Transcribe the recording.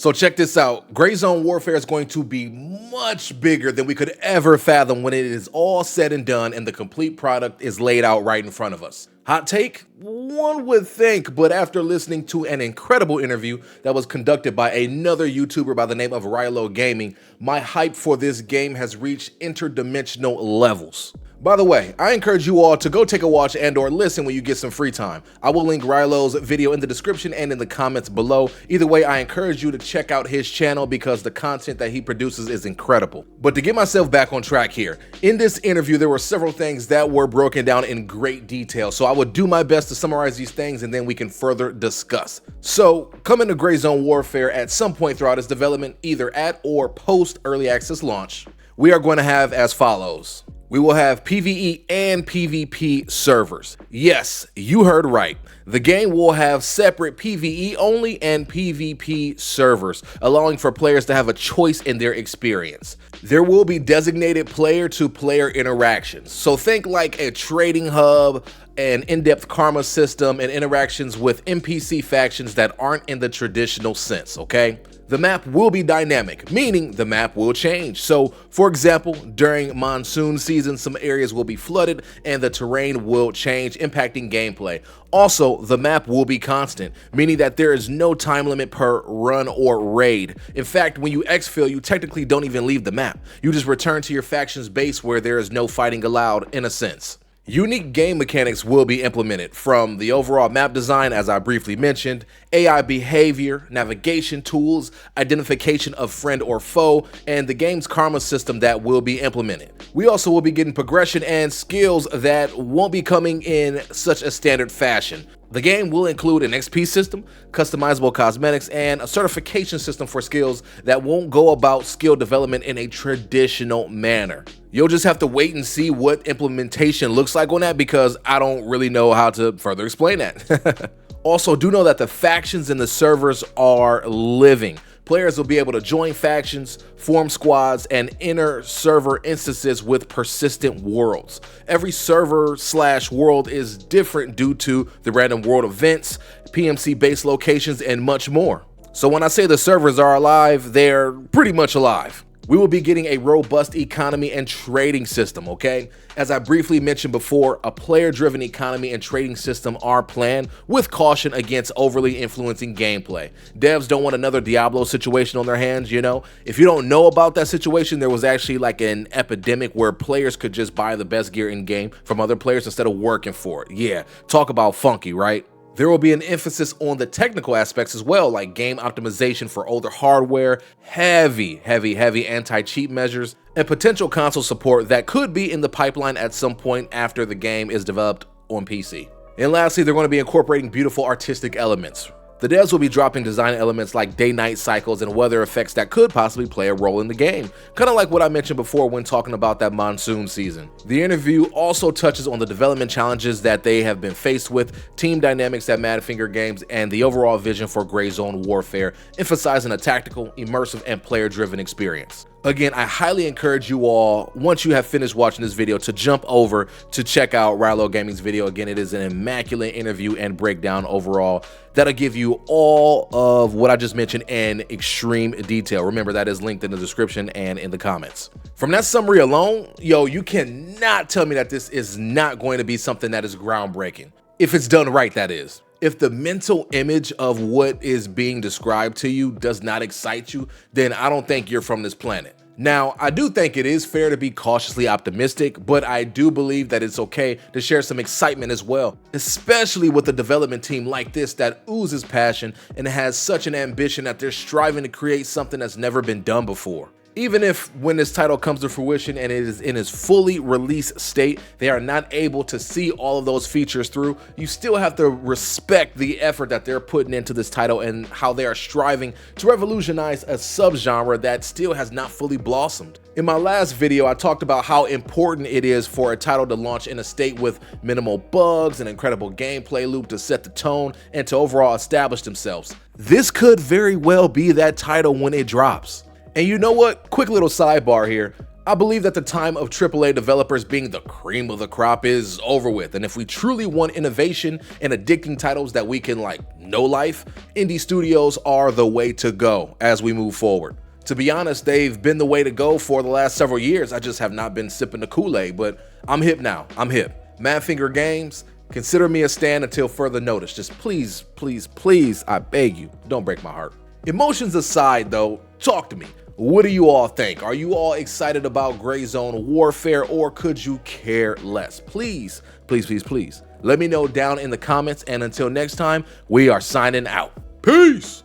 So check this out. Gray Zone Warfare is going to be much bigger than we could ever fathom when it is all said and done and the complete product is laid out right in front of us. Hot take? One would think, but after listening to an incredible interview that was conducted by another YouTuber by the name of Rilo Gaming, my hype for this game has reached interdimensional levels. By the way, I encourage you all to go take a watch and or listen when you get some free time. I will link Rilo's video in the description and in the comments below. Either way, I encourage you to check out his channel because the content that he produces is incredible. But to get myself back on track here, in this interview, there were several things that were broken down in great detail. So I will do my best to summarize these things and then we can further discuss. So coming to Gray Zone Warfare at some point throughout its development, either at or post early access launch, we are going to have as follows. We will have PvE and PvP servers. Yes, you heard right. The game will have separate PvE only and PvP servers, allowing for players to have a choice in their experience. There will be designated player-to-player interactions. So think like a trading hub, an in-depth karma system, and interactions with NPC factions that aren't in the traditional sense, okay? The map will be dynamic, meaning the map will change. So, for example, during monsoon season, some areas will be flooded and the terrain will change, impacting gameplay. Also, the map will be constant, meaning that there is no time limit per run or raid. In fact, when you exfil, you technically don't even leave the map. You just return to your faction's base where there is no fighting allowed, in a sense. Unique game mechanics will be implemented, from the overall map design, as I briefly mentioned, AI behavior, navigation tools, identification of friend or foe, and the game's karma system that will be implemented. We also will be getting progression and skills that won't be coming in such a standard fashion. The game will include an XP system, customizable cosmetics, and a certification system for skills that won't go about skill development in a traditional manner. You'll just have to wait and see what implementation looks like on that because I don't really know how to further explain that. Also, do know that the factions in the servers are living. Players will be able to join factions, form squads, and enter server instances with persistent worlds. Every server/world is different due to the random world events, PMC-based locations, and much more. So when I say the servers are alive, they're pretty much alive. We will be getting a robust economy and trading system, okay? As I briefly mentioned before, a player-driven economy and trading system are planned with caution against overly influencing gameplay. Devs don't want another Diablo situation on their hands, you know? If you don't know about that situation, there was actually like an epidemic where players could just buy the best gear in-game from other players instead of working for it. Yeah, talk about funky, right? There will be an emphasis on the technical aspects as well, like game optimization for older hardware, heavy anti-cheat measures, and potential console support that could be in the pipeline at some point after the game is developed on PC. And lastly, they're going to be incorporating beautiful artistic elements. The devs will be dropping design elements like day-night cycles and weather effects that could possibly play a role in the game, kind of like what I mentioned before when talking about that monsoon season. The interview also touches on the development challenges that they have been faced with, team dynamics at Madfinger Games, and the overall vision for Gray Zone Warfare, emphasizing a tactical, immersive, and player-driven experience. Again, I highly encourage you all, once you have finished watching this video, to jump over to check out Rilo Gaming's video. Again, it is an immaculate interview and breakdown overall that'll give you all of what I just mentioned in extreme detail. Remember, that is linked in the description and in the comments. From that summary alone, yo, you cannot tell me that this is not going to be something that is groundbreaking. If it's done right, that is. If the mental image of what is being described to you does not excite you, then I don't think you're from this planet. Now, I do think it is fair to be cautiously optimistic, but I do believe that it's okay to share some excitement as well, especially with a development team like this that oozes passion and has such an ambition that they're striving to create something that's never been done before. Even if when this title comes to fruition and it is in its fully released state, they are not able to see all of those features through, you still have to respect the effort that they're putting into this title and how they are striving to revolutionize a subgenre that still has not fully blossomed. In my last video, I talked about how important it is for a title to launch in a state with minimal bugs, an incredible gameplay loop to set the tone, and to overall establish themselves. This could very well be that title when it drops. And you know what? Quick little sidebar here. I believe that the time of AAA developers being the cream of the crop is over with, and if we truly want innovation and addicting titles that we can know life, indie studios are the way to go as we move forward. To be honest, they've been the way to go for the last several years. I just have not been sipping the Kool-Aid, but I'm hip now. I'm hip. Madfinger Games, consider me a stan until further notice. Just please, please, please, I beg you, don't break my heart. Emotions aside though, talk to me. What do you all think? Are you all excited about Gray Zone Warfare, or could you care less? Please, please, please, please, let me know down in the comments, and until next time, we are signing out. Peace!